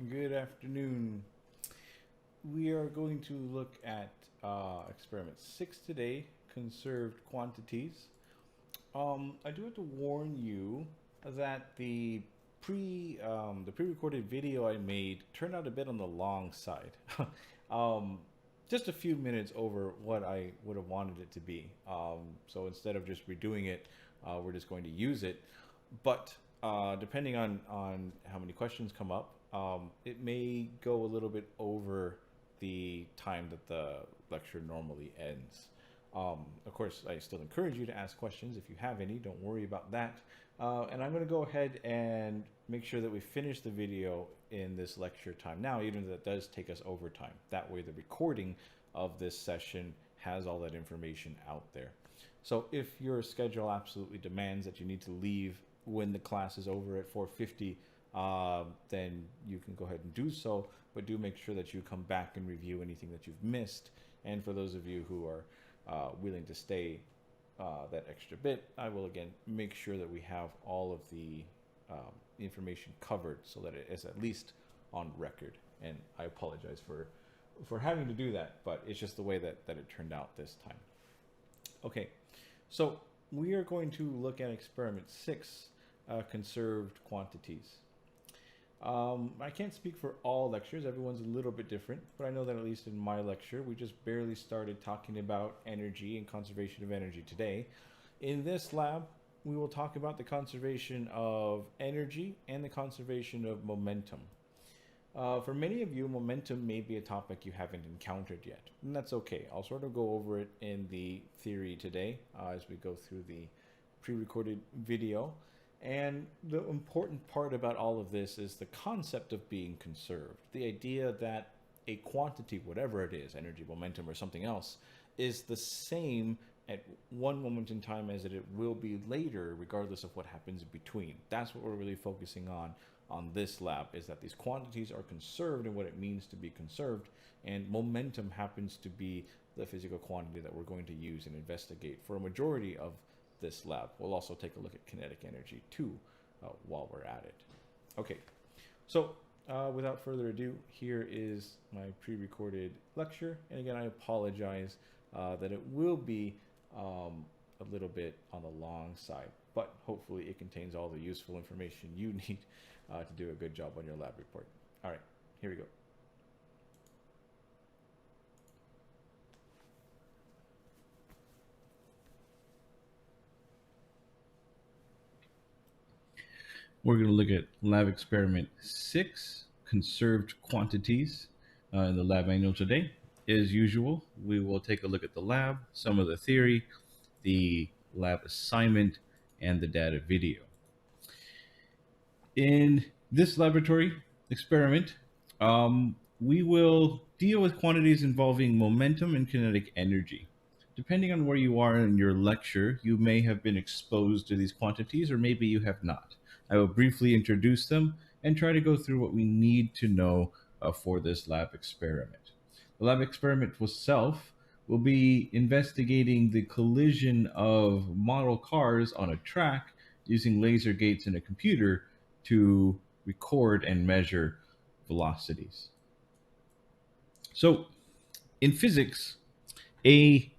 Good afternoon. We are going to look at experiment 6 today, conserved quantities. I do have to warn you that the pre-recorded video I made turned out a bit on the long side. um, just a few minutes over what I would have wanted it to be. So instead of just redoing it, we're just going to use it. But depending on how many questions come up, it may go a little bit over the time that the lecture normally ends. Of course, I still encourage you to ask questions if you have any. Don't worry about that. And I'm going to go ahead and make sure that we finish the video in this lecture time now, even if that does take us over time. That way, the recording of this session has all that information out there. So if your schedule absolutely demands that you need to leave when the class is over at 4:50, then you can go ahead and do so. But do make sure that you come back and review anything that you've missed. And for those of you who are willing to stay that extra bit, I will again make sure that we have all of the information covered so that it is at least on record. And I apologize for having to do that, but it's just the way that it turned out this time. Okay, so we are going to look at experiment 6, conserved quantities. I can't speak for all lectures, everyone's a little bit different, but I know that at least in my lecture, we just barely started talking about energy and conservation of energy today. In this lab, we will talk about the conservation of energy and the conservation of momentum. For many of you, momentum may be a topic you haven't encountered yet, and that's okay. I'll sort of go over it in the theory today as we go through the pre-recorded video. And the important part about all of this is the concept of being conserved. The idea that a quantity, whatever it is, energy, momentum, or something else, is the same at one moment in time as it will be later, regardless of what happens in between. That's what we're really focusing on this lab, is that these quantities are conserved and what it means to be conserved, and momentum happens to be the physical quantity that we're going to use and investigate for a majority of this lab. We'll also take a look at kinetic energy too while we're at it. Okay, so without further ado, here is my pre-recorded lecture. And again, I apologize that it will be a little bit on the long side, but hopefully it contains all the useful information you need to do a good job on your lab report. All right, here we go. We're going to look at lab experiment 6, conserved quantities, in the lab manual today. As usual, we will take a look at the lab, some of the theory, the lab assignment, and the data video. In this laboratory experiment, we will deal with quantities involving momentum and kinetic energy. Depending on where you are in your lecture, you may have been exposed to these quantities, or maybe you have not. I will briefly introduce them and try to go through what we need to know for this lab experiment. The lab experiment itself will be investigating the collision of model cars on a track using laser gates in a computer to record and measure velocities. So, in physics, a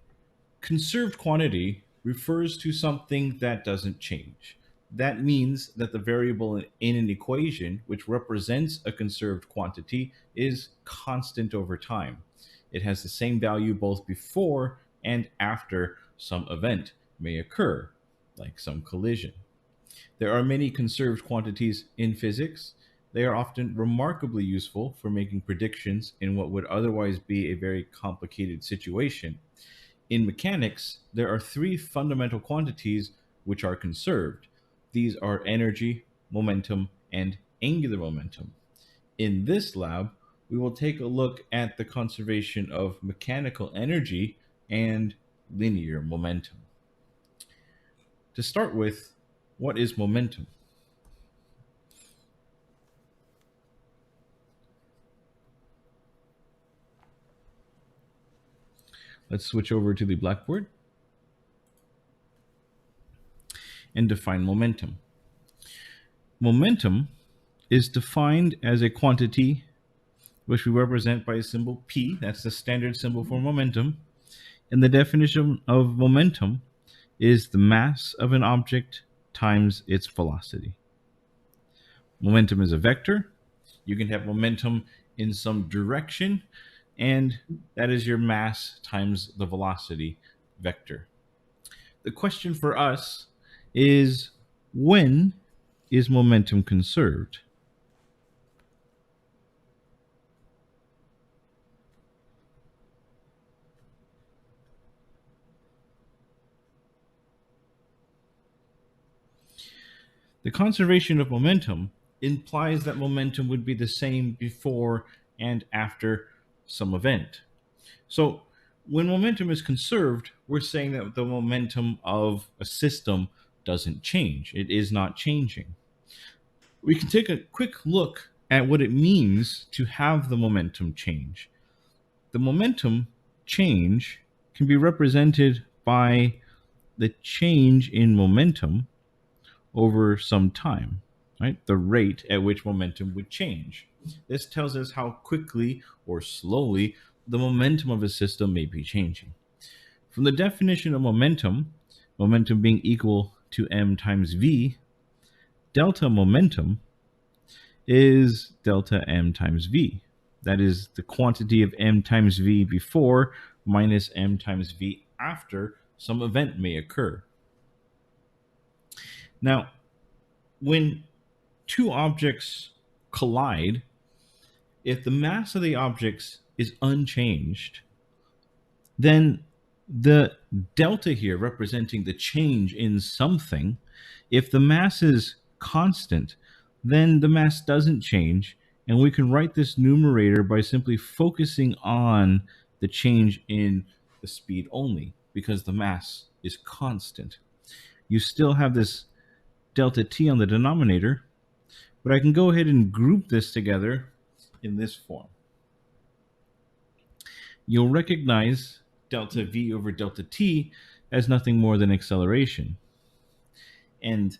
conserved quantity refers to something that doesn't change. That means that the variable in an equation, which represents a conserved quantity, is constant over time. It has the same value both before and after some event may occur, like some collision. There are many conserved quantities in physics. They are often remarkably useful for making predictions in what would otherwise be a very complicated situation. In mechanics, there are 3 fundamental quantities which are conserved. These are energy, momentum, and angular momentum. In this lab, we will take a look at the conservation of mechanical energy and linear momentum. To start with, what is momentum? Let's switch over to the blackboard and define momentum. Momentum is defined as a quantity which we represent by a symbol P. That's the standard symbol for momentum. And the definition of momentum is the mass of an object times its velocity. Momentum is a vector. You can have momentum in some direction, and that is your mass times the velocity vector. The question for us is, when is momentum conserved? The conservation of momentum implies that momentum would be the same before and after some event. So when momentum is conserved, we're saying that the momentum of a system doesn't change. It is not changing. We can take a quick look at what it means to have the momentum change. The momentum change can be represented by the change in momentum over some time, right? The rate at which momentum would change. This tells us how quickly or slowly the momentum of a system may be changing. From the definition of momentum, momentum being equal to m times v, delta momentum is delta m times v. That is the quantity of m times v before minus m times v after some event may occur. Now, when two objects collide, if the mass of the objects is unchanged, then the delta here representing the change in something, if the mass is constant, then the mass doesn't change, and we can write this numerator by simply focusing on the change in the speed only, because the mass is constant. You still have this delta t on the denominator, but I can go ahead and group this together in this form. You'll recognize delta v over delta t as nothing more than acceleration. And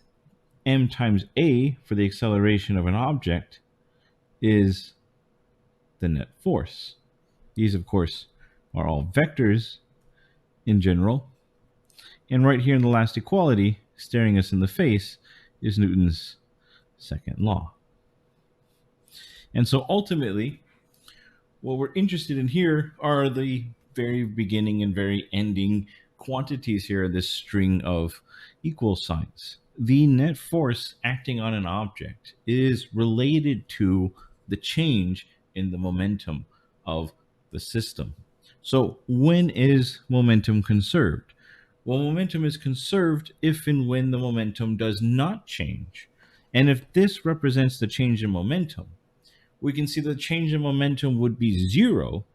m times a for the acceleration of an object is the net force. These, of course, are all vectors in general. And right here in the last equality, staring us in the face, is Newton's second law. And so ultimately, what we're interested in here are the very beginning and very ending quantities here, this string of equal signs. The net force acting on an object is related to the change in the momentum of the system. So when is momentum conserved? Well, momentum is conserved if and when the momentum does not change. And if this represents the change in momentum, we can see the change in momentum would be zero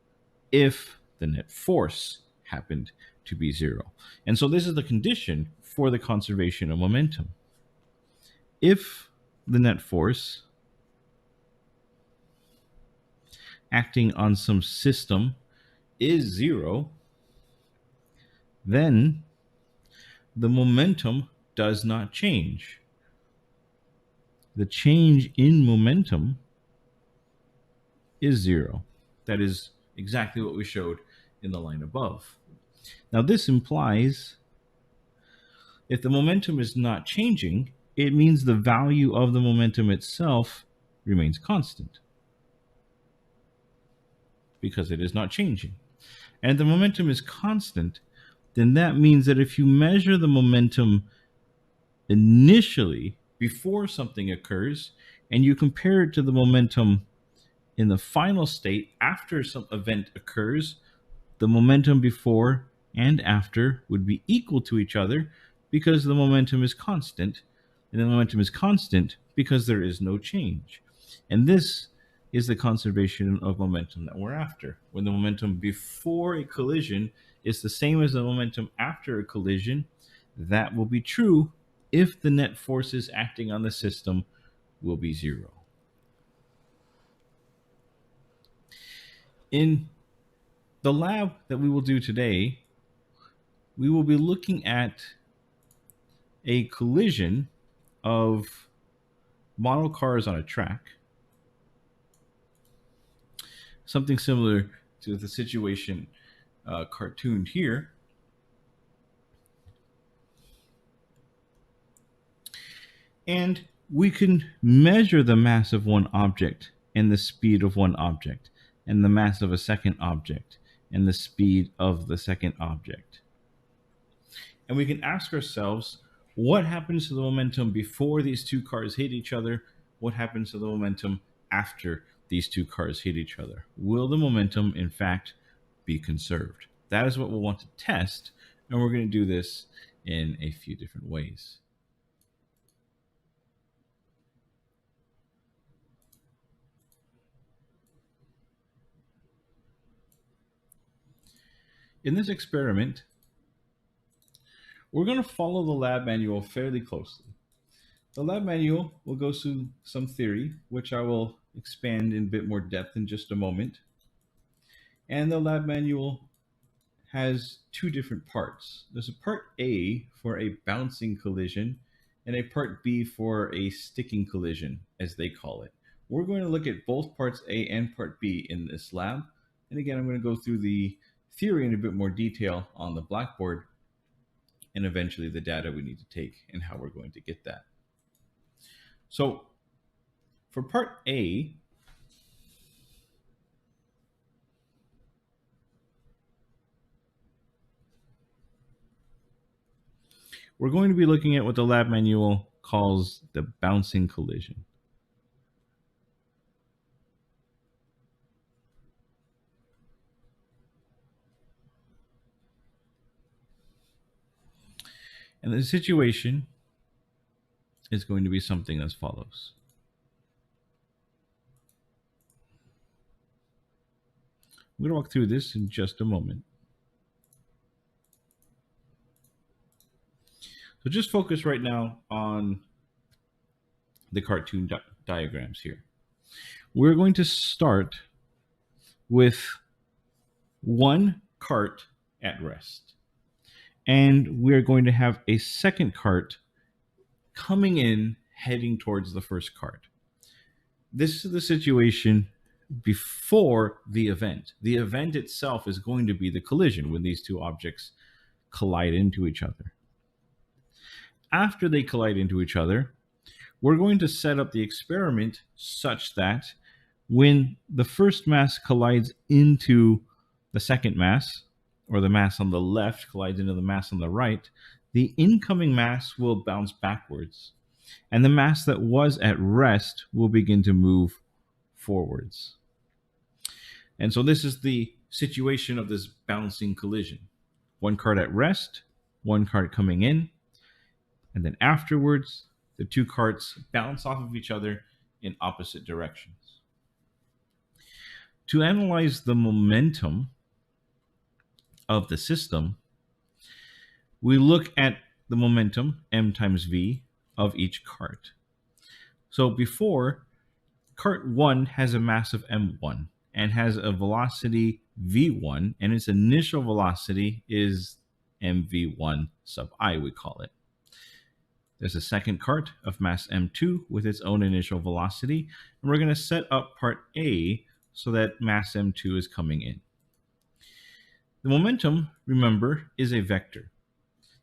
if the net force happened to be zero. And so this is the condition for the conservation of momentum. If the net force acting on some system is zero, then the momentum does not change. The change in momentum is zero. That is exactly what we showed in the line above. Now this implies if the momentum is not changing, it means the value of the momentum itself remains constant because it is not changing. And the momentum is constant, then that means that if you measure the momentum initially before something occurs and you compare it to the momentum in the final state after some event occurs, the momentum before and after would be equal to each other because the momentum is constant, and the momentum is constant because there is no change. And this is the conservation of momentum that we're after. When the momentum before a collision is the same as the momentum after a collision, that will be true if the net forces acting on the system will be zero. In the lab that we will do today, we will be looking at a collision of model cars on a track, something similar to the situation cartooned here. And we can measure the mass of one object and the speed of one object, and the mass of a second object and the speed of the second object. And we can ask ourselves, what happens to the momentum before these two cars hit each other? What happens to the momentum after these two cars hit each other? Will the momentum, in fact, be conserved? That is what we'll want to test, and we're going to do this in a few different ways. In this experiment, we're going to follow the lab manual fairly closely. The lab manual will go through some theory, which I will expand in a bit more depth in just a moment. And the lab manual has two different parts. There's a part A for a bouncing collision and a part B for a sticking collision, as they call it. We're going to look at both parts A and part B in this lab. And again, I'm going to go through the theory in a bit more detail on the blackboard, and eventually the data we need to take and how we're going to get that. So for part A, we're going to be looking at what the lab manual calls the bouncing collision. And the situation is going to be something as follows. I'm going to walk through this in just a moment. So just focus right now on the cartoon diagrams here. We're going to start with one cart at rest. And we're going to have a second cart coming in, heading towards the first cart. This is the situation before the event. The event itself is going to be the collision when these two objects collide into each other. After they collide into each other, we're going to set up the experiment such that when the first mass collides into the second mass, or the mass on the left collides into the mass on the right, the incoming mass will bounce backwards, and the mass that was at rest will begin to move forwards. And so this is the situation of this bouncing collision. One cart at rest, one cart coming in, and then afterwards, the two carts bounce off of each other in opposite directions. To analyze the momentum of the system, we look at the momentum, m times v, of each cart. So before, cart 1 has a mass of m1 and has a velocity v1, and its initial velocity is mv1 sub I, we call it. There's a second cart of mass m2 with its own initial velocity, and we're going to set up part A so that mass m2 is coming in. The momentum, remember, is a vector.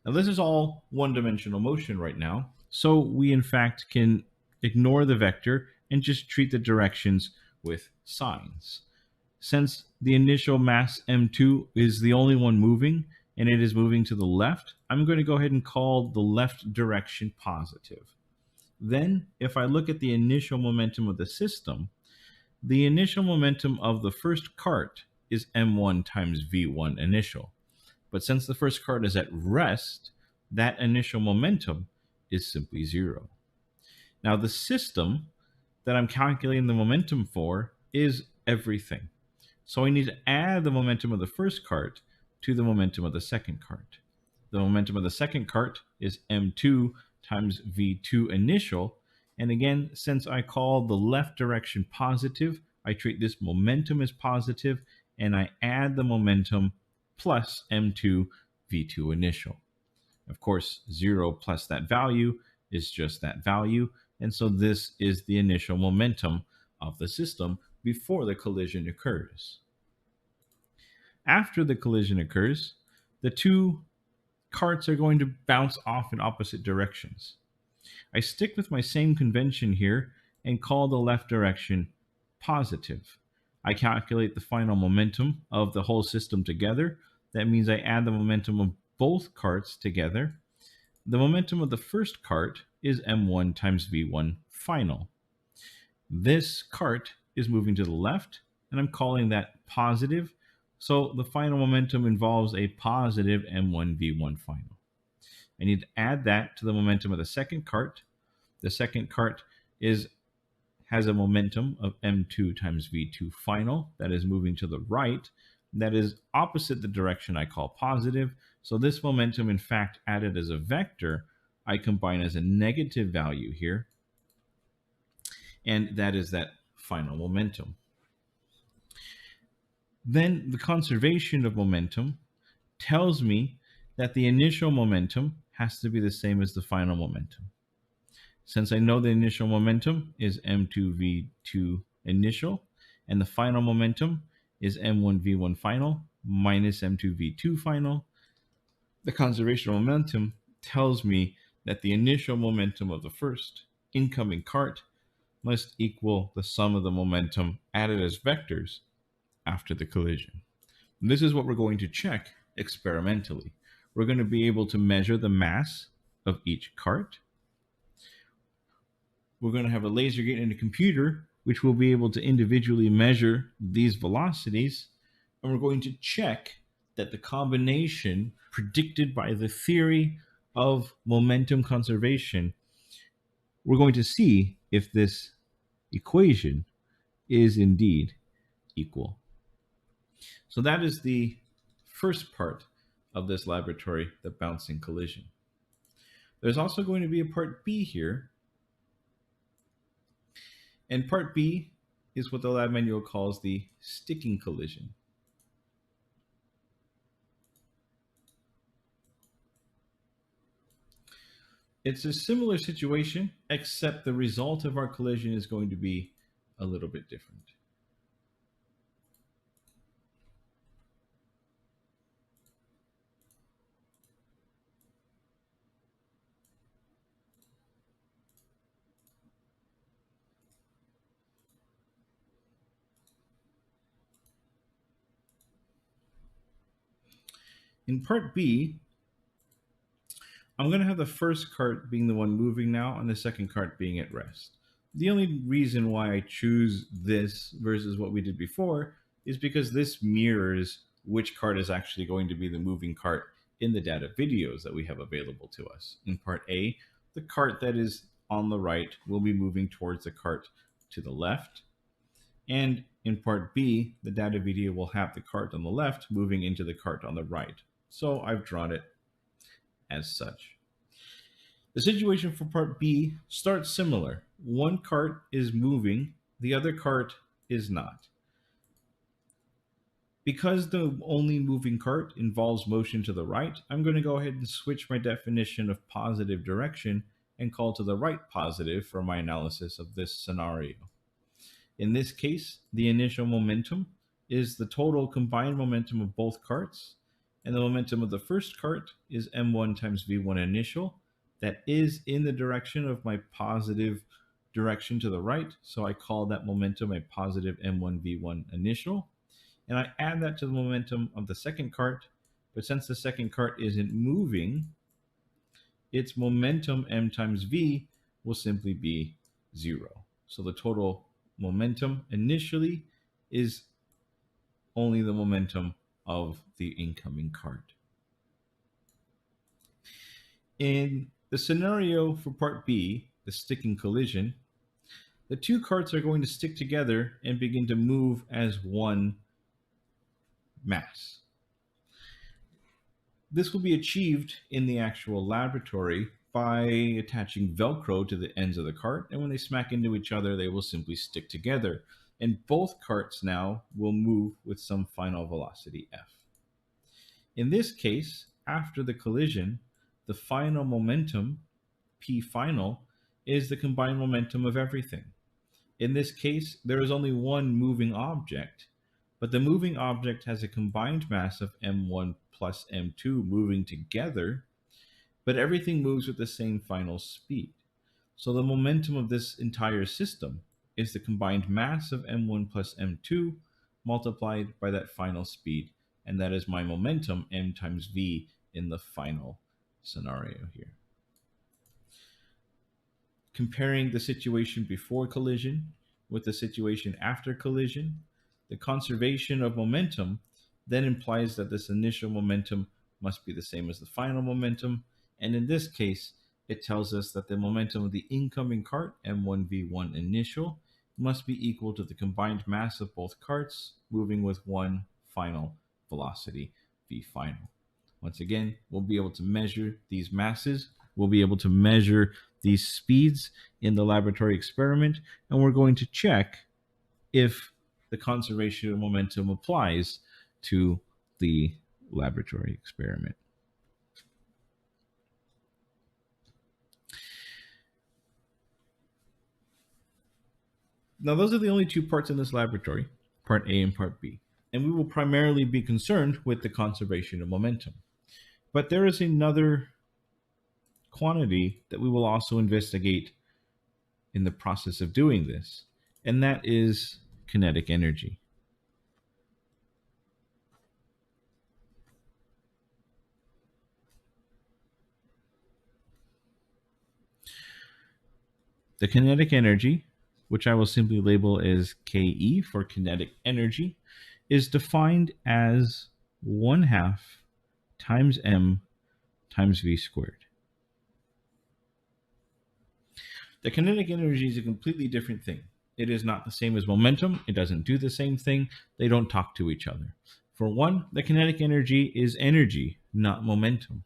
Now this is all one-dimensional motion right now, so we in fact can ignore the vector and just treat the directions with signs. Since the initial mass m2 is the only one moving, and it is moving to the left, I'm going to go ahead and call the left direction positive. Then, if I look at the initial momentum of the system, the initial momentum of the first cart is m1 times v1 initial. But since the first cart is at rest, that initial momentum is simply 0. Now the system that I'm calculating the momentum for is everything. So I need to add the momentum of the first cart to the momentum of the second cart. The momentum of the second cart is m2 times v2 initial. And again, since I call the left direction positive, I treat this momentum as positive, and I add the momentum plus m2 v2 initial. Of course, 0 plus that value is just that value, And so this is the initial momentum of the system before the collision occurs. After the collision occurs, the two carts are going to bounce off in opposite directions. I stick with my same convention here and call the left direction positive. I calculate the final momentum of the whole system together. That means I add the momentum of both carts together. The momentum of the first cart is m1 times v1 final. This cart is moving to the left, and I'm calling that positive. So the final momentum involves a positive m1 v1 final. I need to add that to the momentum of the second cart. The second cart has a momentum of m2 times v2 final that is moving to the right. That is opposite the direction I call positive. So this momentum, in fact, added as a vector, I combine as a negative value here. And that is that final momentum. Then the conservation of momentum tells me that the initial momentum has to be the same as the final momentum. Since I know the initial momentum is m2v2 initial, and the final momentum is m1v1 final minus m2v2 final, the conservation of momentum tells me that the initial momentum of the first incoming cart must equal the sum of the momentum added as vectors after the collision. And this is what we're going to check experimentally. We're going to be able to measure the mass of each cart. We're going to have a laser gate and a computer, which will be able to individually measure these velocities. And we're going to check that the combination predicted by the theory of momentum conservation, we're going to see if this equation is indeed equal. So that is the first part of this laboratory, the bouncing collision. There's also going to be a part B here. And part B is what the lab manual calls the sticking collision. It's a similar situation, except the result of our collision is going to be a little bit different. In part B, I'm going to have the first cart being the one moving now and the second cart being at rest. The only reason why I choose this versus what we did before is because this mirrors which cart is actually going to be the moving cart in the data videos that we have available to us. In part A, the cart that is on the right will be moving towards the cart to the left. And in part B, the data video will have the cart on the left moving into the cart on the right. So I've drawn it as such. The situation for part B starts similar. One cart is moving, the other cart is not. Because the only moving cart involves motion to the right, I'm going to go ahead and switch my definition of positive direction and call to the right positive for my analysis of this scenario. In this case, the initial momentum is the total combined momentum of both carts, and the momentum of the first cart is m1 times v1 initial. That is in the direction of my positive direction to the right, so I call that momentum a positive m1 v1 initial. And I add that to the momentum of the second cart, but since the second cart isn't moving, its momentum m times v will simply be 0. So the total momentum initially is only the momentum of the incoming cart. In the scenario for part B, the sticking collision, the two carts are going to stick together and begin to move as one mass. This will be achieved in the actual laboratory by attaching Velcro to the ends of the cart, and when they smack into each other, they will simply stick together. And both carts now will move with some final velocity f. In this case, after the collision, the final momentum, P final, is the combined momentum of everything. In this case, there is only one moving object, but the moving object has a combined mass of m1 plus m2 moving together, but everything moves with the same final speed. So the momentum of this entire system is the combined mass of m1 plus m2 multiplied by that final speed, and that is my momentum, m times v, in the final scenario here. Comparing the situation before collision with the situation after collision, the conservation of momentum then implies that this initial momentum must be the same as the final momentum, and in this case, it tells us that the momentum of the incoming cart, m1v1 initial, must be equal to the combined mass of both carts moving with one final velocity, v final. Once again, we'll be able to measure these masses, we'll be able to measure these speeds in the laboratory experiment, and we're going to check if the conservation of momentum applies to the laboratory experiment. Now, those are the only two parts in this laboratory, part A and part B, and we will primarily be concerned with the conservation of momentum. But there is another quantity that we will also investigate in the process of doing this, and that is kinetic energy. The kinetic energy, which I will simply label as Ke for kinetic energy, is defined as 1/2 times m times v squared. The kinetic energy is a completely different thing. It is not the same as momentum. It doesn't do the same thing. They don't talk to each other. For one, the kinetic energy is energy, not momentum.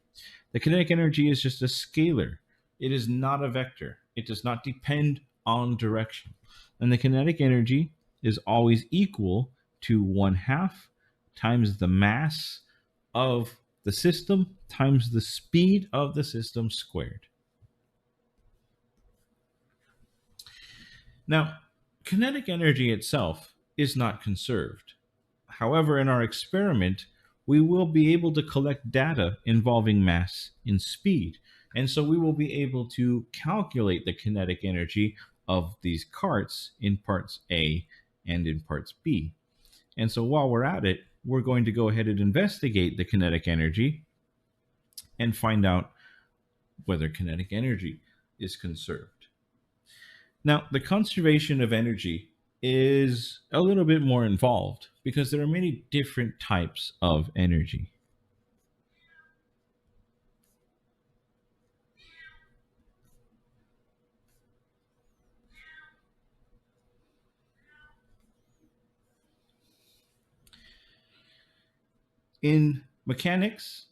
The kinetic energy is just a scalar. It is not a vector. It does not depend on direction. And the kinetic energy is always equal to 1/2 times the mass of the system times the speed of the system squared. Now, kinetic energy itself is not conserved. However, in our experiment, we will be able to collect data involving mass and speed. And so we will be able to calculate the kinetic energy of these carts in parts A and in parts B. And so while we're at it, we're going to go ahead and investigate the kinetic energy and find out whether kinetic energy is conserved. Now, the conservation of energy is a little bit more involved because there are many different types of energy. In mechanics,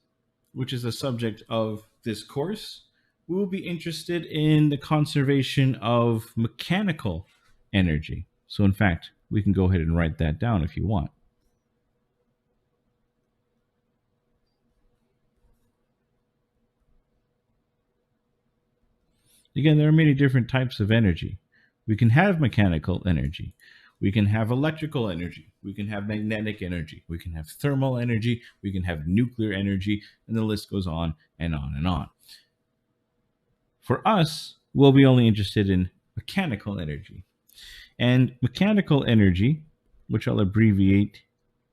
which is the subject of this course, we will be interested in the conservation of mechanical energy. So in fact, we can go ahead and write that down if you want. Again, there are many different types of energy. We can have mechanical energy. We can have electrical energy. We can have magnetic energy. We can have thermal energy. We can have nuclear energy, and the list goes on and on and on. For us, we'll be only interested in mechanical energy. And mechanical energy, which I'll abbreviate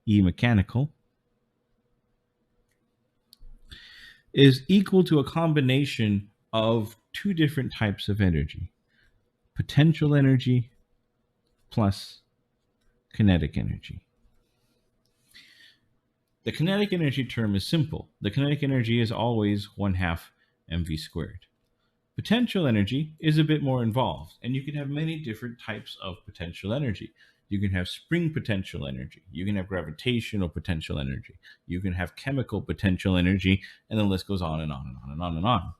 E mechanical, is equal to a combination of two different types of energy: potential energy plus kinetic energy. The kinetic energy term is simple. The kinetic energy is always 1/2 mv squared. Potential energy is a bit more involved, and you can have many different types of potential energy. You can have spring potential energy. You can have gravitational potential energy. You can have chemical potential energy, and the list goes on and on and on and on and on.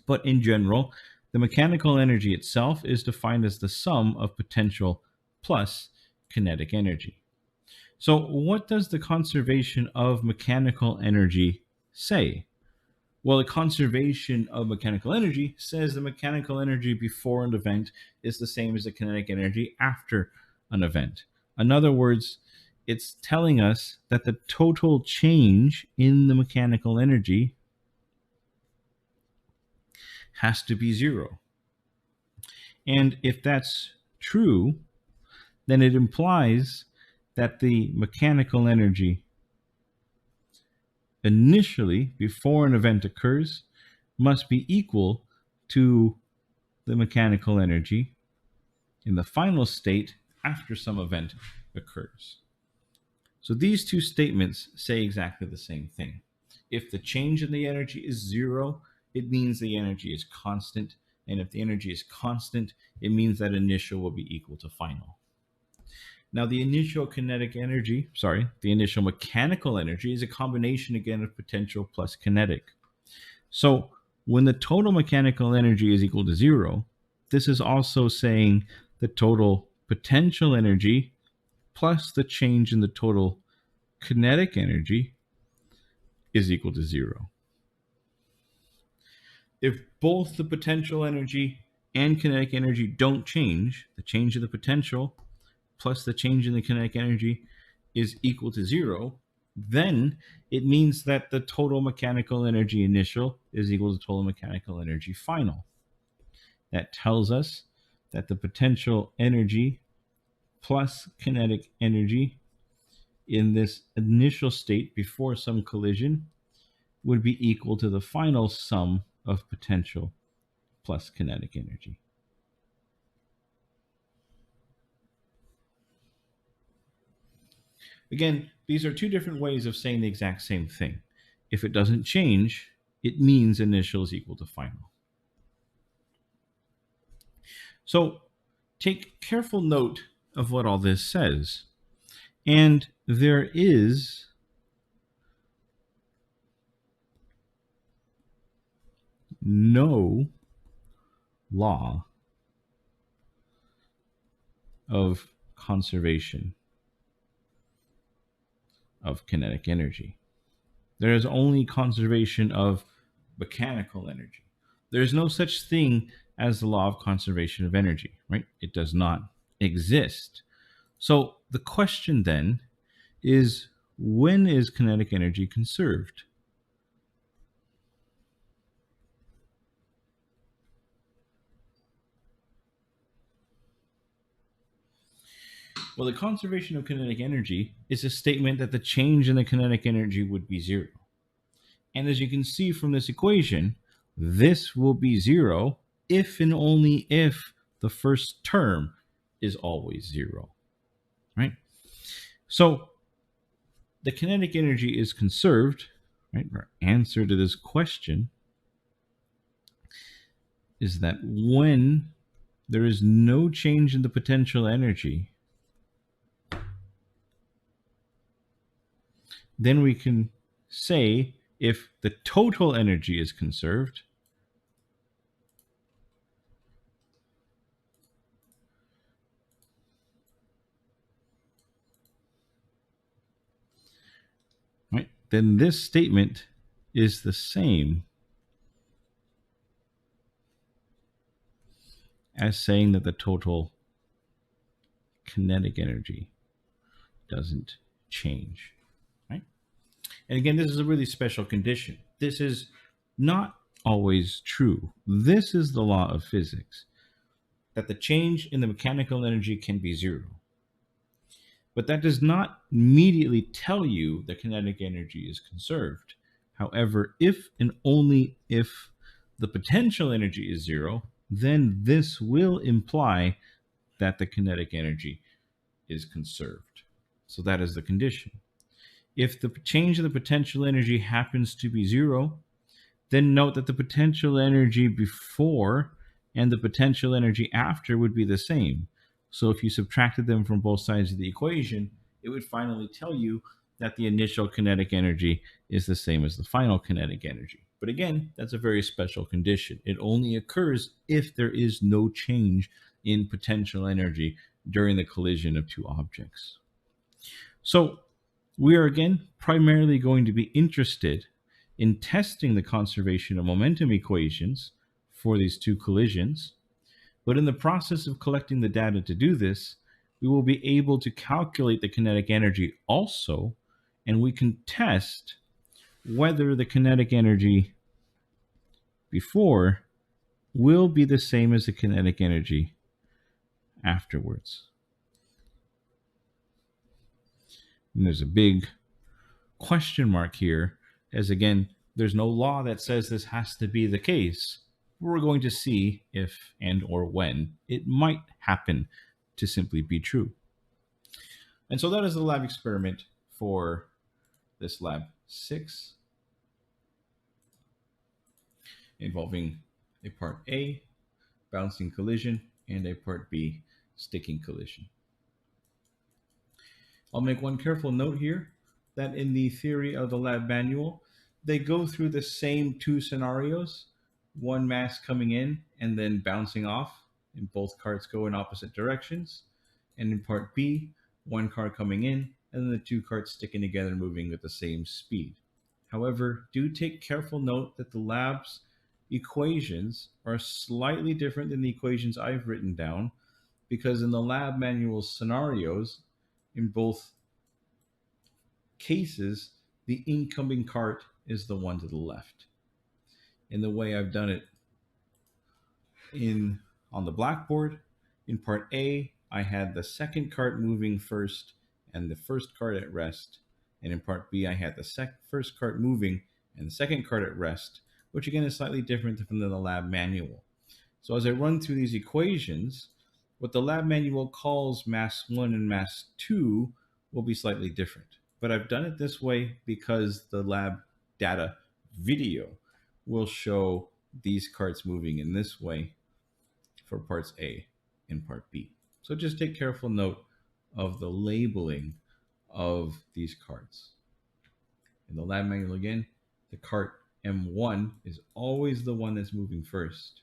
But in general, the mechanical energy itself is defined as the sum of potential plus kinetic energy. So what does the conservation of mechanical energy say? Well, the conservation of mechanical energy says the mechanical energy before an event is the same as the kinetic energy after an event. In other words, it's telling us that the total change in the mechanical energy has to be zero. And if that's true, then it implies that the mechanical energy initially, before an event occurs, must be equal to the mechanical energy in the final state after some event occurs. So these two statements say exactly the same thing. If the change in the energy is zero, it means the energy is constant. And if the energy is constant, it means that initial will be equal to final. Now, the initial mechanical energy is a combination again of potential plus kinetic. So when the total mechanical energy is equal to zero, this is also saying the total potential energy plus the change in the total kinetic energy is equal to zero. If both the potential energy and kinetic energy don't change, the change in the potential plus the change in the kinetic energy is equal to zero, then it means that the total mechanical energy initial is equal to total mechanical energy final. That tells us that the potential energy plus kinetic energy in this initial state before some collision would be equal to the final sum of potential plus kinetic energy. Again, these are two different ways of saying the exact same thing. If it doesn't change, it means initial is equal to final. So take careful note of what all this says. And there is no law of conservation of kinetic energy. There is only conservation of mechanical energy. There is no such thing as the law of conservation of energy, right? It does not exist. So the question then is, when is kinetic energy conserved? Well, the conservation of kinetic energy is a statement that the change in the kinetic energy would be zero. And as you can see from this equation, this will be zero if and only if the first term is always zero, right? So the kinetic energy is conserved, right? Our answer to this question is that when there is no change in the potential energy, then we can say if the total energy is conserved, right, then this statement is the same as saying that the total kinetic energy doesn't change, right? And again, this is a really special condition. This is not always true. This is the law of physics, that the change in the mechanical energy can be zero. But that does not immediately tell you the kinetic energy is conserved. However, if and only if the potential energy is zero, then this will imply that the kinetic energy is conserved. So that is the condition. If the change in the potential energy happens to be zero, then note that the potential energy before and the potential energy after would be the same. So if you subtracted them from both sides of the equation, it would finally tell you that the initial kinetic energy is the same as the final kinetic energy. But again, that's a very special condition. It only occurs if there is no change in potential energy during the collision of two objects. So we are again primarily going to be interested in testing the conservation of momentum equations for these two collisions. But in the process of collecting the data to do this, we will be able to calculate the kinetic energy also, and we can test whether the kinetic energy before will be the same as the kinetic energy afterwards. And there's a big question mark here, as again, there's no law that says this has to be the case. We're going to see if and or when it might happen to simply be true. And so that is the lab experiment for this lab 6, involving a part A, bouncing collision, and a part B, sticking collision. I'll make one careful note here that in the theory of the lab manual, they go through the same two scenarios, one mass coming in and then bouncing off, and both carts go in opposite directions. And in part B, one car coming in and then the two carts sticking together moving at the same speed. However, do take careful note that the lab's equations are slightly different than the equations I've written down, because in the lab manual scenarios, in both cases, the incoming cart is the one to the left. In the way I've done it on the blackboard, in part A, I had the second cart moving first and the first cart at rest. And in part B, I had the first cart moving and the second cart at rest, which again is slightly different from the lab manual. So as I run through these equations, what the lab manual calls mass 1 and mass 2 will be slightly different. But I've done it this way because the lab data video will show these carts moving in this way for parts A and part B. So just take careful note of the labeling of these carts. In the lab manual again, the cart M1 is always the one that's moving first.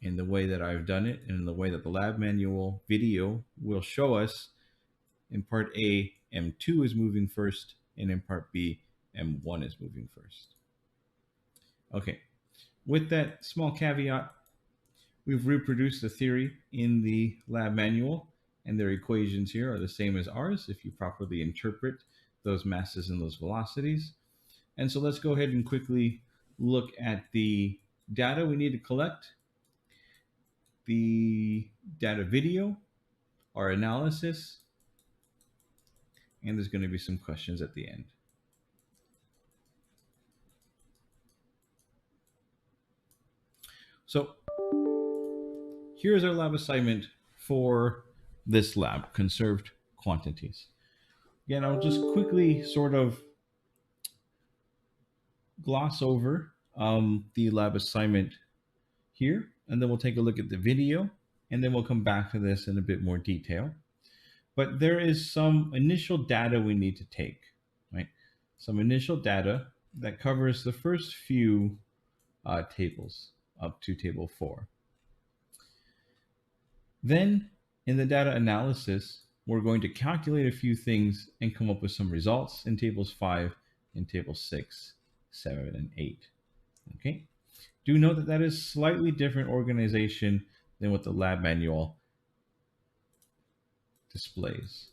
In the way that I've done it, and in the way that the lab manual video will show us, in part A, M2 is moving first, and in part B, M1 is moving first. Okay, with that small caveat, we've reproduced the theory in the lab manual, and their equations here are the same as ours if you properly interpret those masses and those velocities. And so let's go ahead and quickly look at the data we need to collect, the data video, our analysis, and there's going to be some questions at the end. So here's our lab assignment for this lab, conserved quantities. Again, I'll just quickly sort of gloss over the lab assignment here, and then we'll take a look at the video, and then we'll come back to this in a bit more detail. But there is some initial data we need to take, right? Some initial data that covers the first few tables up to table 4. Then in the data analysis, we're going to calculate a few things and come up with some results in tables 5 and tables 6, 7, and 8. Okay. Do note that that is slightly different organization than what the lab manual displays.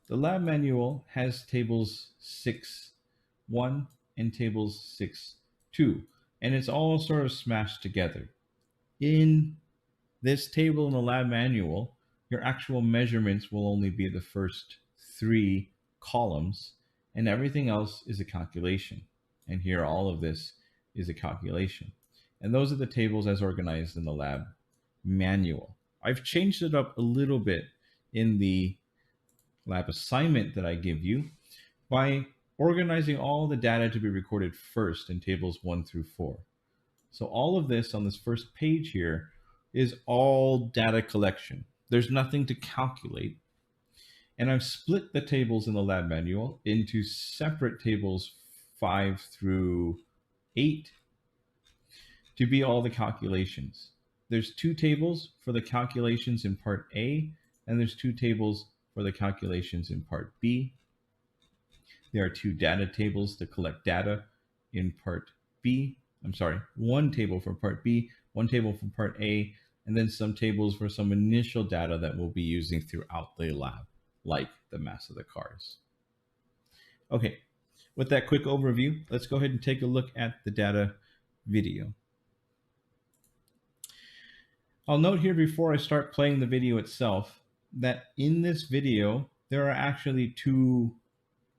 The lab manual has tables 6.1 and tables 6.2, and it's all sort of smashed together. In this table in the lab manual, your actual measurements will only be the first 3 columns, and everything else is a calculation. And here, all of this is a calculation. And those are the tables as organized in the lab manual. I've changed it up a little bit in the lab assignment that I give you by organizing all the data to be recorded first in tables 1 through 4. So all of this on this first page here is all data collection. There's nothing to calculate. And I've split the tables in the lab manual into separate tables 5 through 8 to be all the calculations. There's 2 tables for the calculations in part A, and there's 2 tables for the calculations in part B. There are 2 data tables to collect data in part B. I'm sorry, one table for part B, one table for part A, and then some tables for some initial data that we'll be using throughout the lab, like the mass of the cars. Okay, with that quick overview, let's go ahead and take a look at the data video. I'll note here before I start playing the video itself that in this video, there are actually two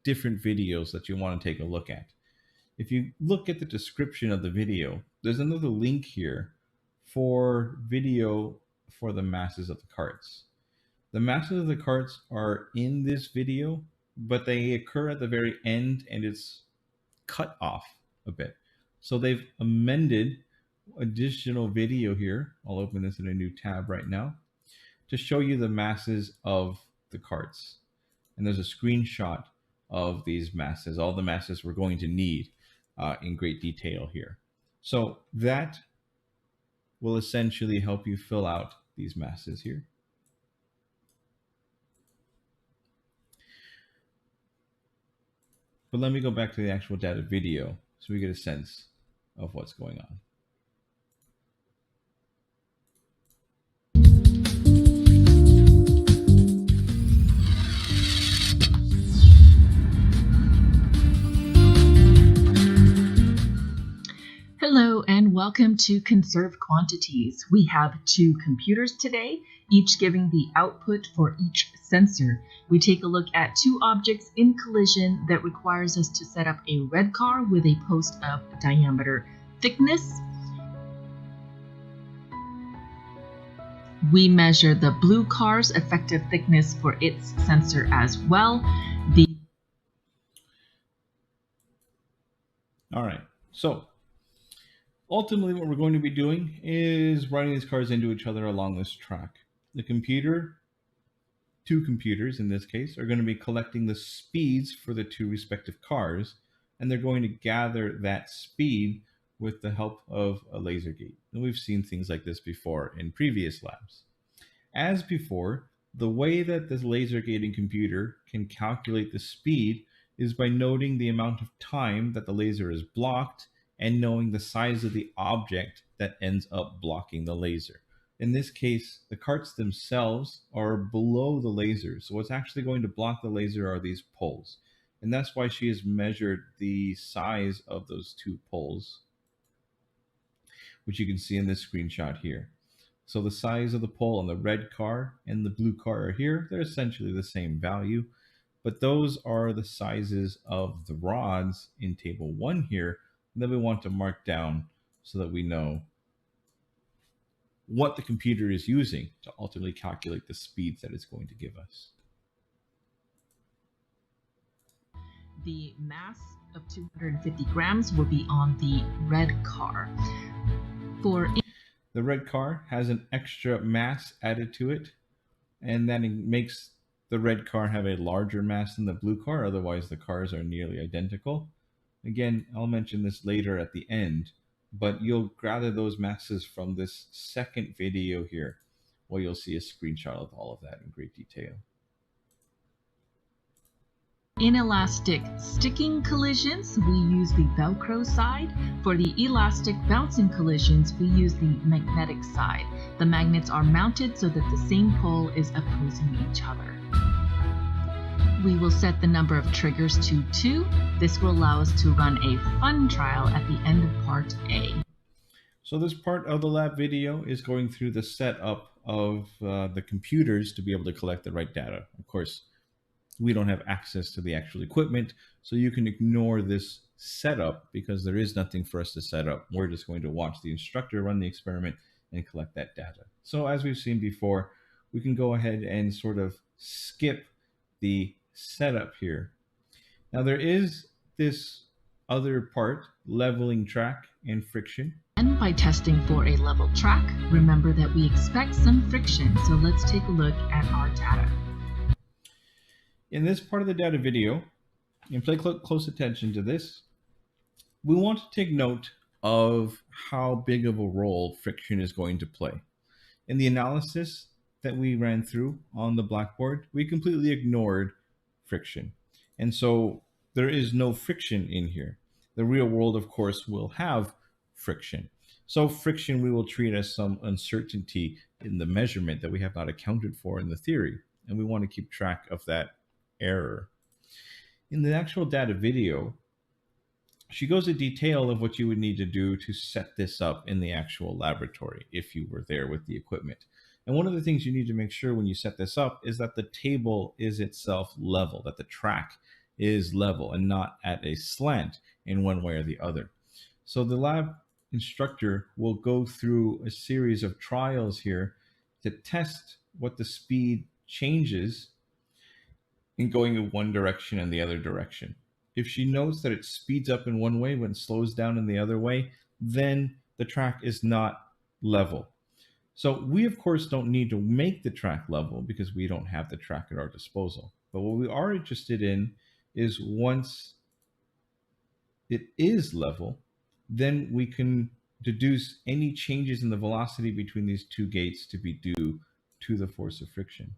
different videos that you want to take a look at. If you look at the description of the video, there's another link here for video for the masses of the carts. The masses of the carts are in this video, but they occur at the very end and it's cut off a bit. So they've amended additional video here. I'll open this in a new tab right now to show you the masses of the carts. And there's a screenshot of these masses, all the masses we're going to need in great detail here. So that will essentially help you fill out these masses here. But let me go back to the actual data video so we get a sense of what's going on. Hello and welcome to Conserved Quantities. We have two computers today, each giving the output for each sensor. We take a look at two objects in collision that requires us to set up a red car with a post of diameter thickness. We measure the blue car's effective thickness for its sensor as well. All right, so ultimately, what we're going to be doing is running these cars into each other along this track. The computer, two computers in this case, are going to be collecting the speeds for the two respective cars, and they're going to gather that speed with the help of a laser gate. And we've seen things like this before in previous labs. As before, the way that this laser gating computer can calculate the speed is by noting the amount of time that the laser is blocked and knowing the size of the object that ends up blocking the laser. In this case, the carts themselves are below the laser, so what's actually going to block the laser are these poles. And that's why she has measured the size of those two poles, which you can see in this screenshot here. So the size of the pole on the red car and the blue car are here. They're essentially the same value, but those are the sizes of the rods in table 1 here that we want to mark down so that we know what the computer is using to ultimately calculate the speeds that it's going to give us. The mass of 250 grams will be on the red car. The red car has an extra mass added to it, and that makes the red car have a larger mass than the blue car, otherwise the cars are nearly identical. Again, I'll mention this later at the end, but you'll gather those masses from this second video here, where you'll see a screenshot of all of that in great detail. Inelastic sticking collisions, we use the Velcro side. For the elastic bouncing collisions, we use the magnetic side. The magnets are mounted so that the same pole is opposing each other. We will set the number of triggers to 2. This will allow us to run a fun trial at the end of part A. So this part of the lab video is going through the setup of the computers to be able to collect the right data. Of course, we don't have access to the actual equipment, so you can ignore this setup because there is nothing for us to set up. We're just going to watch the instructor run the experiment and collect that data. So as we've seen before, we can go ahead and sort of skip the setup here. Now there is this other part, leveling track and friction. And by testing for a level track, remember that we expect some friction, so let's take a look at our data. In this part of the data video, and pay close attention to this, we want to take note of how big of a role friction is going to play. In the analysis that we ran through on the blackboard, we completely ignored friction. And so there is no friction in here. The real world, of course, will have friction. So friction we will treat as some uncertainty in the measurement that we have not accounted for in the theory. And we want to keep track of that error. In the actual data video, she goes into detail of what you would need to do to set this up in the actual laboratory if you were there with the equipment. And one of the things you need to make sure when you set this up is that the table is itself level, that the track is level and not at a slant in one way or the other. So the lab instructor will go through a series of trials here to test what the speed changes in going in one direction and the other direction. If she knows that it speeds up in one way when it slows down in the other way, then the track is not level. So we, of course, don't need to make the track level because we don't have the track at our disposal. But what we are interested in is once it is level, then we can deduce any changes in the velocity between these two gates to be due to the force of friction.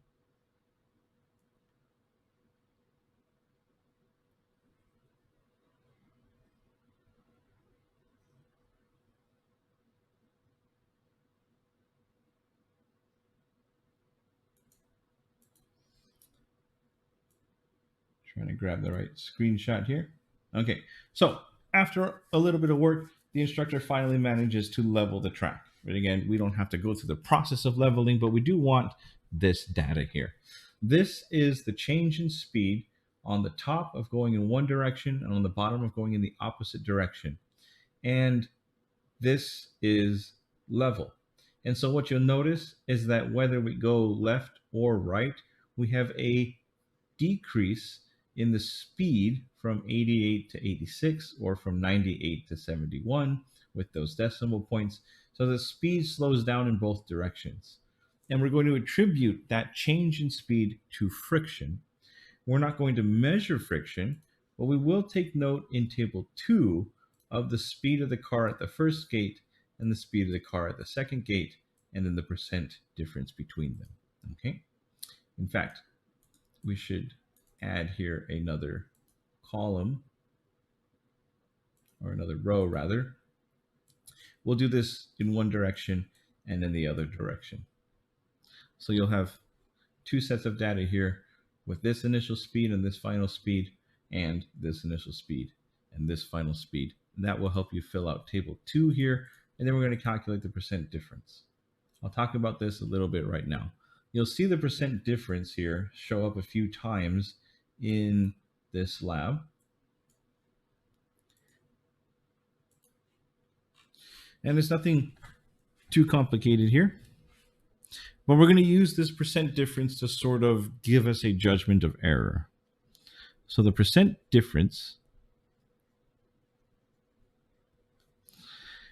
Trying to grab the right screenshot here. Okay, so after a little bit of work, the instructor finally manages to level the track. But again, we don't have to go through the process of leveling, but we do want this data here. This is the change in speed on the top of going in one direction and on the bottom of going in the opposite direction. And this is level. And so what you'll notice is that whether we go left or right, we have a decrease in the speed from 88 to 86 or from 98 to 71 with those decimal points. So the speed slows down in both directions. And we're going to attribute that change in speed to friction. We're not going to measure friction, but we will take note in table 2 of the speed of the car at the first gate and the speed of the car at the second gate, and then the percent difference between them. Okay. In fact, we should add here another column, or another row rather. We'll do this in one direction and in the other direction. So you'll have two sets of data here with this initial speed and this final speed, and this initial speed and this final speed. And that will help you fill out table 2 here, and then we're going to calculate the percent difference. I'll talk about this a little bit right now. You'll see the percent difference here show up a few times in this lab. And it's nothing too complicated here. But we're going to use this percent difference to sort of give us a judgment of error. So the percent difference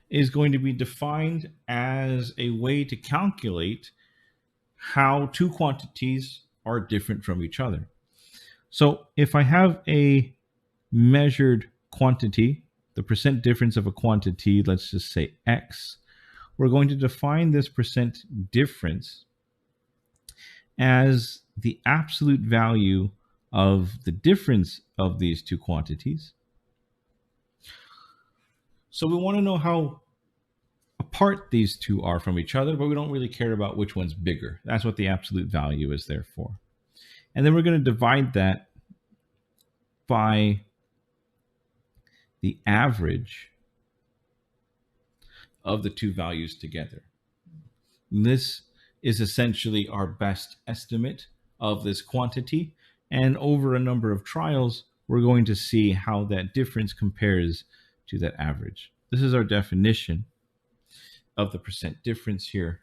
is going to be defined as a way to calculate how two quantities are different from each other. So if I have a measured quantity, the percent difference of a quantity, let's just say X, we're going to define this percent difference as the absolute value of the difference of these two quantities. So we want to know how apart these two are from each other, but we don't really care about which one's bigger. That's what the absolute value is there for. And then we're going to divide that by the average of the two values together. This is essentially our best estimate of this quantity. And over a number of trials, we're going to see how that difference compares to that average. This is our definition of the percent difference here.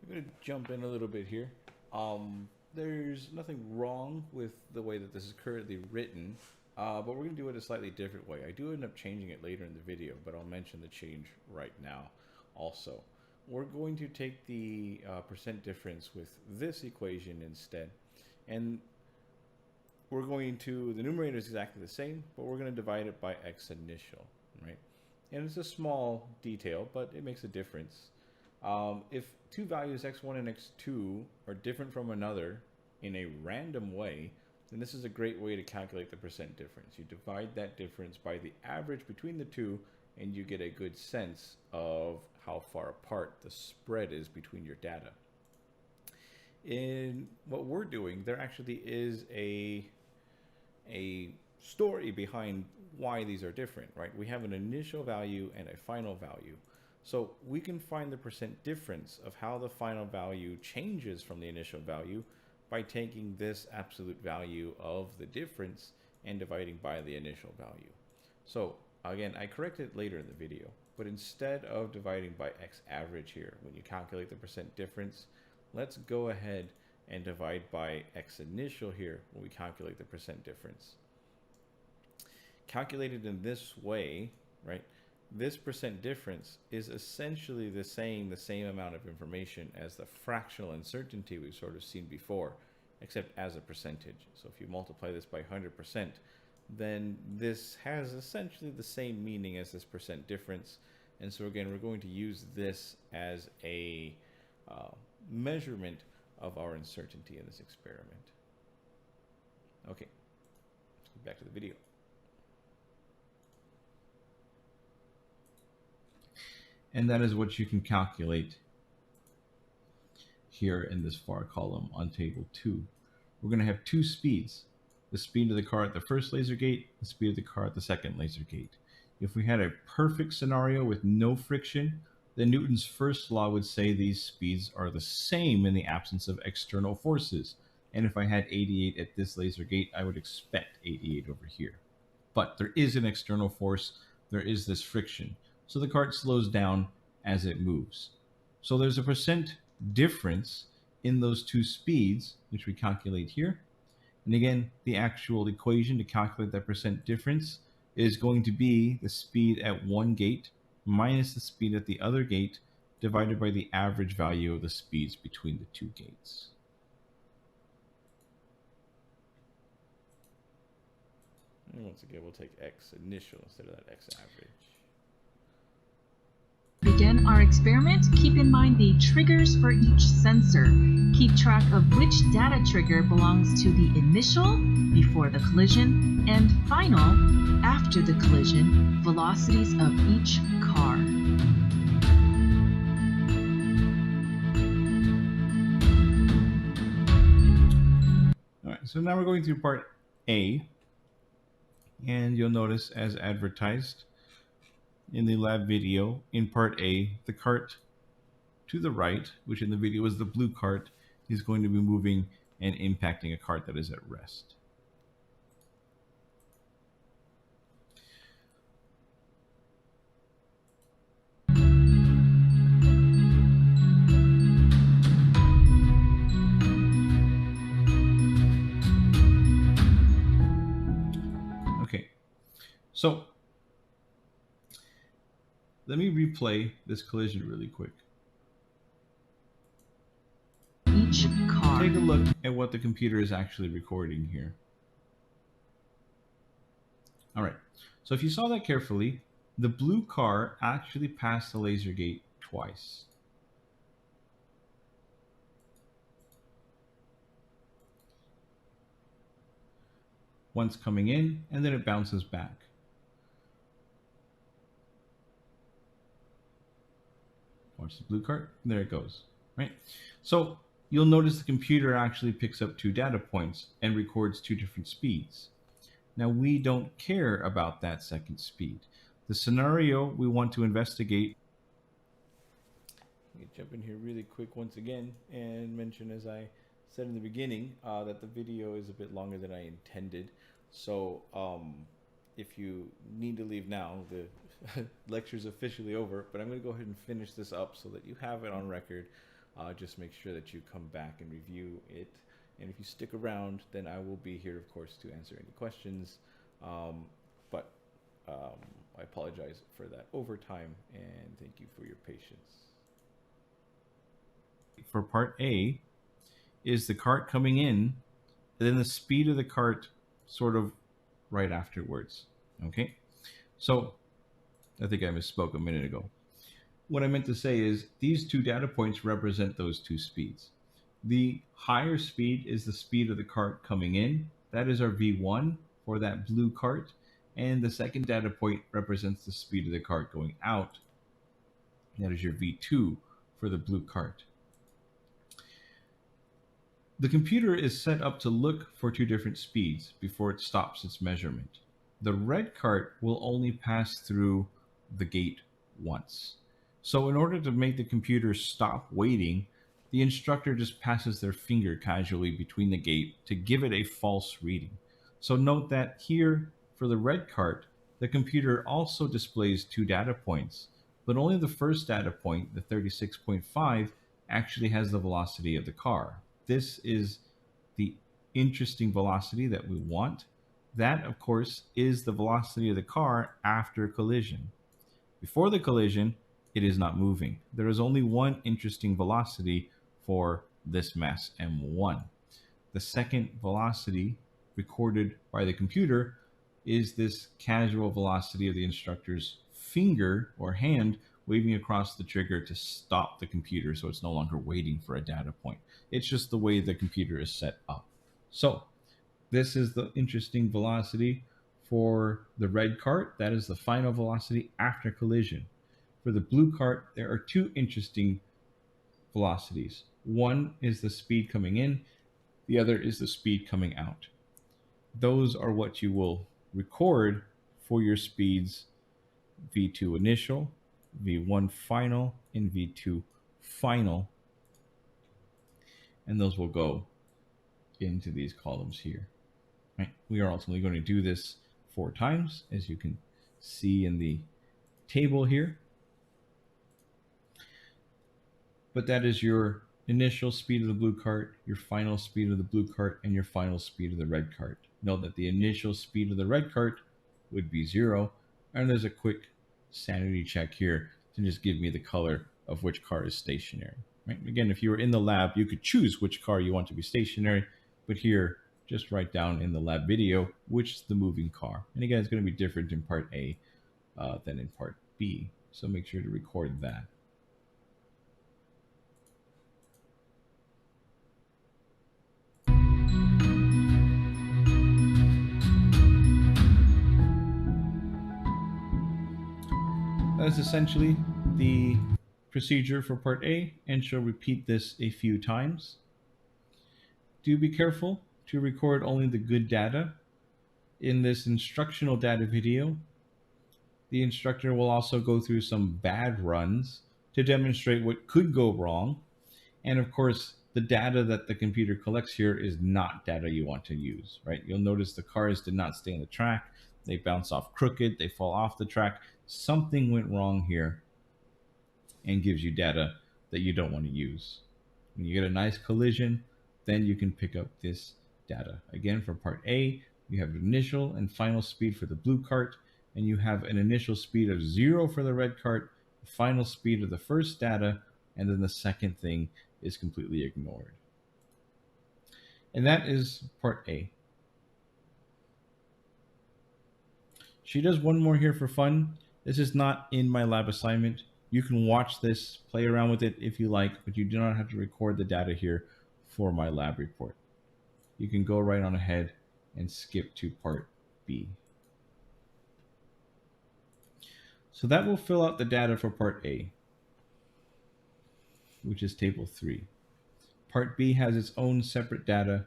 I'm going to jump in a little bit here. There's nothing wrong with the way that this is currently written, but we're going to do it a slightly different way. I do end up changing it later in the video, but I'll mention the change right now also. We're going to take the percent difference with this equation instead, and we're going to, the numerator is exactly the same, but we're going to divide it by x initial, right? And it's a small detail, but it makes a difference. If two values x1 and x2 are different from another in a random way, then this is a great way to calculate the percent difference. You divide that difference by the average between the two, and you get a good sense of how far apart the spread is between your data. In what we're doing, there actually is a story behind why these are different, right? We have an initial value and a final value. So we can find the percent difference of how the final value changes from the initial value by taking this absolute value of the difference and dividing by the initial value. So again, I corrected it later in the video, but instead of dividing by x average here, when you calculate the percent difference, let's go ahead and divide by x initial here when we calculate the percent difference. Calculated in this way, right, this percent difference is essentially the same amount of information as the fractional uncertainty we've sort of seen before, except as a percentage. So if you multiply this by 100%, then this has essentially the same meaning as this percent difference. And so again, we're going to use this as a measurement of our uncertainty in this experiment. Okay, let's get back to the video. And that is what you can calculate here in this far column on table 2. We're going to have two speeds: the speed of the car at the first laser gate, the speed of the car at the second laser gate. If we had a perfect scenario with no friction, then Newton's first law would say these speeds are the same in the absence of external forces. And if I had 88 at this laser gate, I would expect 88 over here. But there is an external force, there is this friction. So the cart slows down as it moves. So there's a percent difference in those two speeds, which we calculate here. And again, the actual equation to calculate that percent difference is going to be the speed at one gate minus the speed at the other gate divided by the average value of the speeds between the two gates. And once again, we'll take x initial instead of that x average. Begin our experiment. Keep in mind the triggers for each sensor. Keep track of which data trigger belongs to the initial, before the collision, and final, after the collision, velocities of each car. All right, so now we're going through part A, and you'll notice, as advertised in the lab video, in part A, the cart to the right, which in the video is the blue cart, is going to be moving and impacting a cart that is at rest. Okay, so let me replay this collision really quick. Each car. Take a look at what the computer is actually recording here. All right, so if you saw that carefully, the blue car actually passed the laser gate twice. Once coming in, and then it bounces back. Watch the blue cart, and there it goes, right? So you'll notice the computer actually picks up two data points and records two different speeds. Now we don't care about that second speed. The scenario we want to investigate. Let me jump in here really quick once again and mention, as I said in the beginning, that the video is a bit longer than I intended. So if you need to leave now, the lecture is officially over, but I'm going to go ahead and finish this up so that you have it on record. Just make sure that you come back and review it. And if you stick around, then I will be here, of course, to answer any questions. But I apologize for that overtime, and thank you for your patience. For part A is the cart coming in, and then the speed of the cart sort of right afterwards. Okay, so I think I misspoke a minute ago. What I meant to say is these two data points represent those two speeds. The higher speed is the speed of the cart coming in, That is our V1 for that blue cart. And the second data point represents the speed of the cart going out. That is your V2 for the blue cart. The computer is set up to look for two different speeds before it stops its measurement. The red cart will only pass through the gate once. So in order to make the computer stop waiting, the instructor just passes their finger casually between the gate to give it a false reading. So note that here for the red cart, the computer also displays two data points, but only the first data point, the 36.5, actually has the velocity of the car. This is the interesting velocity that we want. That, of course, is the velocity of the car after collision. Before the collision, it is not moving. There is only one interesting velocity for this mass M1. The second velocity recorded by the computer is this casual velocity of the instructor's finger or hand waving across the trigger to stop the computer so it's no longer waiting for a data point. It's just the way the computer is set up. So this is the interesting velocity for the red cart. That is the final velocity after collision. For the blue cart, there are two interesting velocities. One is the speed coming in, the other is the speed coming out. Those are what you will record for your speeds: V2 initial, V1 final, and V2 final. And those will go into these columns here. Right. We are ultimately going to do this 4 times, as you can see in the table here. But that is your initial speed of the blue cart, your final speed of the blue cart, and your final speed of the red cart. Note that the initial speed of the red cart would be 0, and there's a quick sanity check here to just give me the color of which car is stationary. Right? Again, if you were in the lab, you could choose which car you want to be stationary, but here, just write down in the lab video which is the moving car. And again, it's going to be different in part A than in part B, so make sure to record that. That is essentially the procedure for part A, and shall repeat this a few times. Do be careful to record only the good data. In this instructional data video, the instructor will also go through some bad runs to demonstrate what could go wrong. And of course, the data that the computer collects here is not data you want to use, right? You'll notice the cars did not stay on the track. They bounce off crooked, they fall off the track. Something went wrong here and gives you data that you don't want to use. When you get a nice collision, then you can pick up this data. Again, for part A, you have initial and final speed for the blue cart, and you have an initial speed of 0 for the red cart, the final speed of the first data, and then the second thing is completely ignored. And that is part A. She does one more here for fun. This is not in my lab assignment. You can watch this, play around with it if you like, but you do not have to record the data here for my lab report. You can go right on ahead and skip to part B. So that will fill out the data for part A, which is table 3. Part B has its own separate data,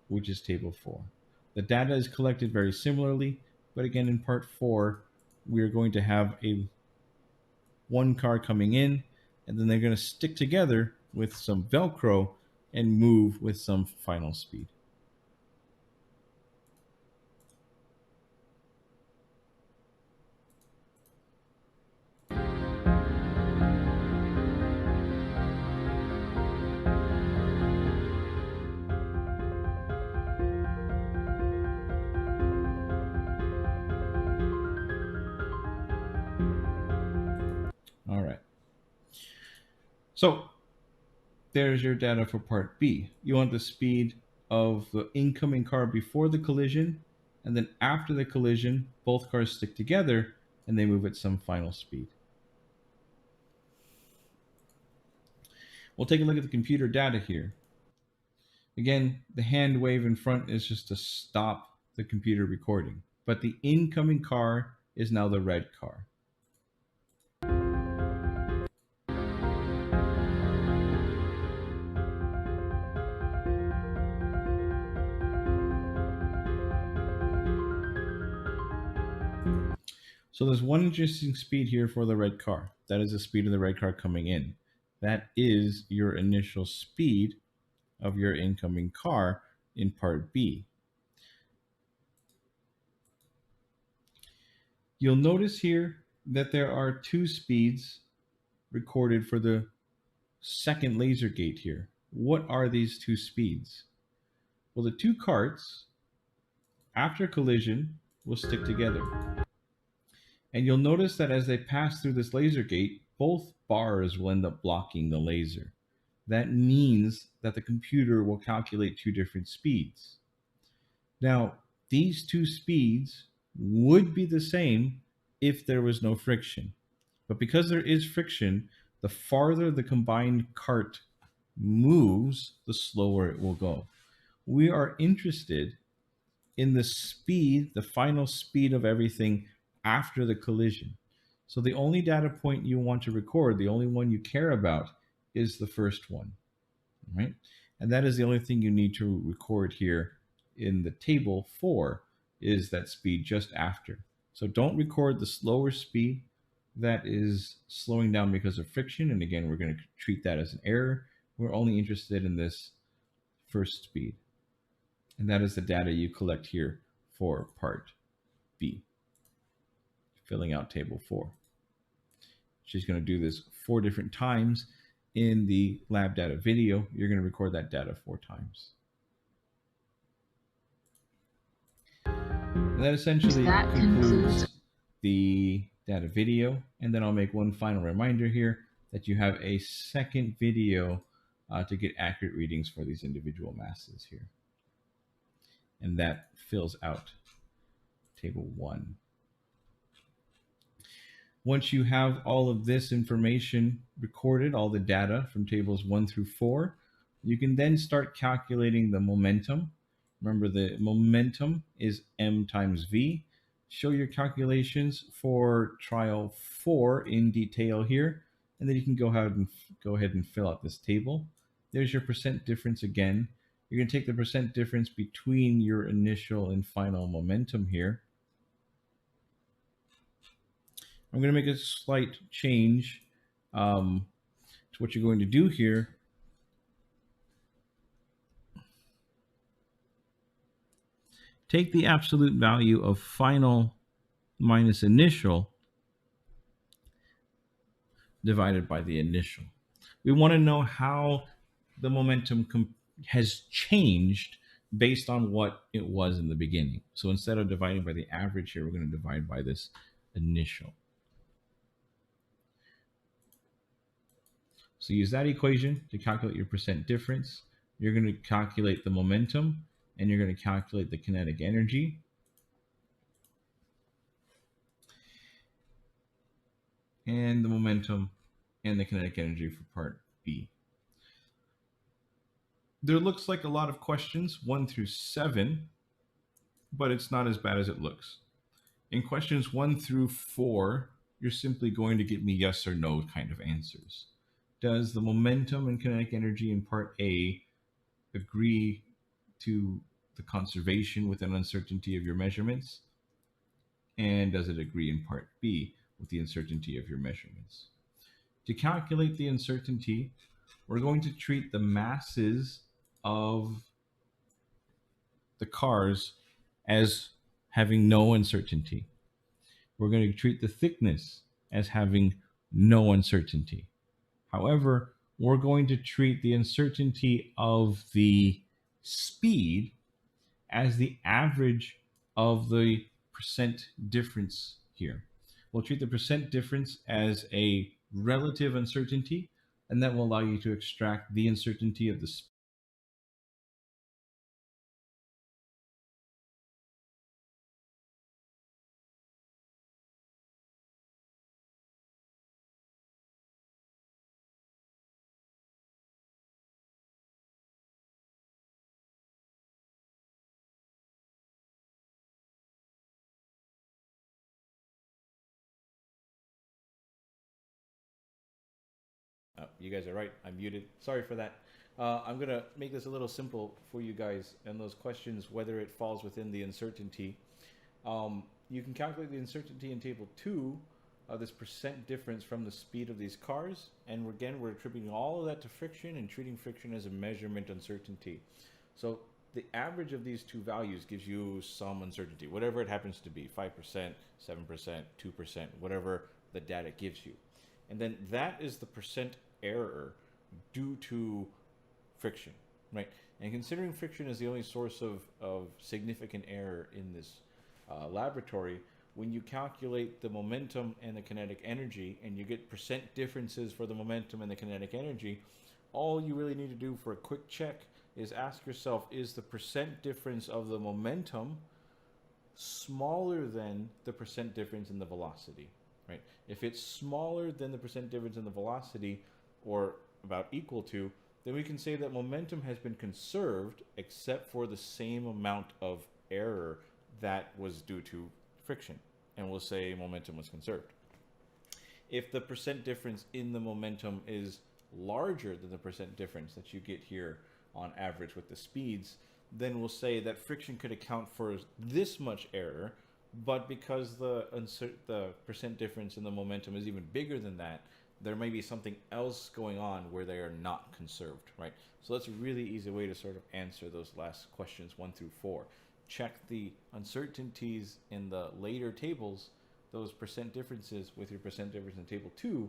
which is table 4. The data is collected very similarly, but again, in part 4, we are going to have one car coming in, and then they're going to stick together with some Velcro and move with some final speed. All right. So there's your data for part B. You want the speed of the incoming car before the collision, and then after the collision, both cars stick together and they move at some final speed. We'll take a look at the computer data here. Again, the hand wave in front is just to stop the computer recording. But the incoming car is now the red car. So there's one interesting speed here for the red car. That is the speed of the red car coming in. That is your initial speed of your incoming car in part B. You'll notice here that there are two speeds recorded for the second laser gate here. What are these two speeds? Well, the two carts, after collision, will stick together. And you'll notice that as they pass through this laser gate, both bars will end up blocking the laser. That means that the computer will calculate two different speeds. Now, these two speeds would be the same if there was no friction. But because there is friction, the farther the combined cart moves, the slower it will go. We are interested in the speed, the final speed of everything after the collision. So the only data point you want to record, the only one you care about, is the first one, right? And that is the only thing you need to record here in the table 4 is that speed just after. So don't record the slower speed that is slowing down because of friction. And again, we're going to treat that as an error. We're only interested in this first speed. And that is the data you collect here for part B, filling out table 4. She's going to do this 4 different times. In the lab data video, you're going to record that data 4 times. And that essentially concludes the data video. And then I'll make one final reminder here that you have a second video to get accurate readings for these individual masses here. And that fills out table 1. Once you have all of this information recorded, all the data from tables 1 through 4, you can then start calculating the momentum. Remember, the momentum is m times v. Show your calculations for trial 4 in detail here, and then you can go ahead and fill out this table. There's your percent difference again. You're going to take the percent difference between your initial and final momentum here. I'm going to make a slight change to what you're going to do here. Take the absolute value of final minus initial divided by the initial. We want to know how the momentum has changed based on what it was in the beginning. So instead of dividing by the average here, we're going to divide by this initial. So use that equation to calculate your percent difference. You're going to calculate the momentum, and you're going to calculate the kinetic energy. And the momentum and the kinetic energy for part B. There looks like a lot of questions, 1 through 7, but it's not as bad as it looks. In questions 1 through 4, you're simply going to give me yes or no kind of answers. Does the momentum and kinetic energy in part A agree to the conservation with an uncertainty of your measurements? And does it agree in part B with the uncertainty of your measurements? To calculate the uncertainty, we're going to treat the masses of the cars as having no uncertainty. We're going to treat the thickness as having no uncertainty. However, we're going to treat the uncertainty of the speed as the average of the percent difference here. We'll treat the percent difference as a relative uncertainty, and that will allow you to extract the uncertainty of the speed you guys are right. I'm muted. Sorry for that. I'm going to make this a little simple for you guys and those questions, whether it falls within the uncertainty. You can calculate the uncertainty in table 2, this percent difference from the speed of these cars. And again, we're attributing all of that to friction and treating friction as a measurement uncertainty. So the average of these two values gives you some uncertainty, whatever it happens to be, 5%, 7%, 2%, whatever the data gives you. And then that is the percent error due to friction, right? And considering friction is the only source of significant error in this laboratory, when you calculate the momentum and the kinetic energy and you get percent differences for the momentum and the kinetic energy, all you really need to do for a quick check is ask yourself, is the percent difference of the momentum smaller than the percent difference in the velocity, right? If it's smaller than the percent difference in the velocity, or about equal to, then we can say that momentum has been conserved except for the same amount of error that was due to friction, and we'll say momentum was conserved. If the percent difference in the momentum is larger than the percent difference that you get here on average with the speeds, then we'll say that friction could account for this much error, but because the percent difference in the momentum is even bigger than that, there may be something else going on where they are not conserved, right? So that's a really easy way to sort of answer those last questions 1 through 4. Check the uncertainties in the later tables, those percent differences with your percent difference in table 2,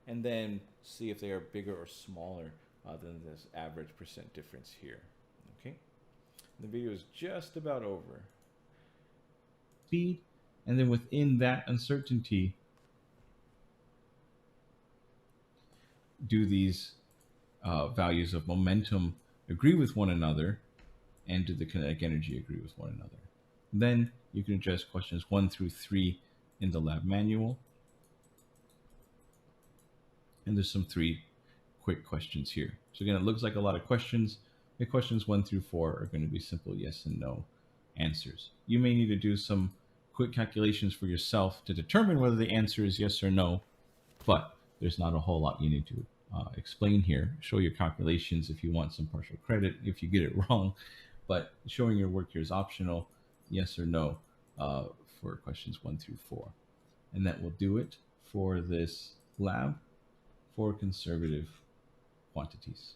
and then see if they are bigger or smaller than this average percent difference here. Okay, the video is just about over. Speed, and then within that uncertainty, do these values of momentum agree with one another, and do the kinetic energy agree with one another? Then you can address questions 1 through 3 in the lab manual. And there's some 3 quick questions here. So again, it looks like a lot of questions. The questions 1 through 4 are going to be simple yes and no answers. You may need to do some quick calculations for yourself to determine whether the answer is yes or no, but there's not a whole lot you need to explain here. Show your calculations if you want some partial credit if you get it wrong, but showing your work here is optional, yes or no, for questions 1 through 4. And that will do it for this lab for conservative quantities.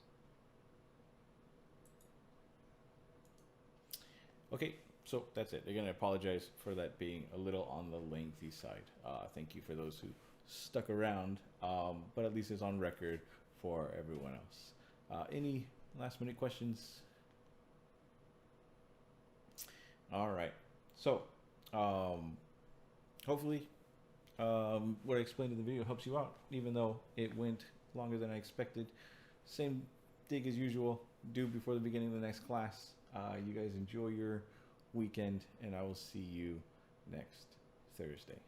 Okay, so that's it. Again, I apologize for that being a little on the lengthy side. Thank you for those who stuck around, but at least it's on record for everyone else. Any last minute questions? All right, so hopefully what I explained in the video helps you out, even though it went longer than I expected. Same dig as usual, due before the beginning of the next class. You guys enjoy your weekend, and I will see you next Thursday.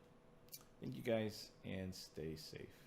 Thank you guys, and stay safe.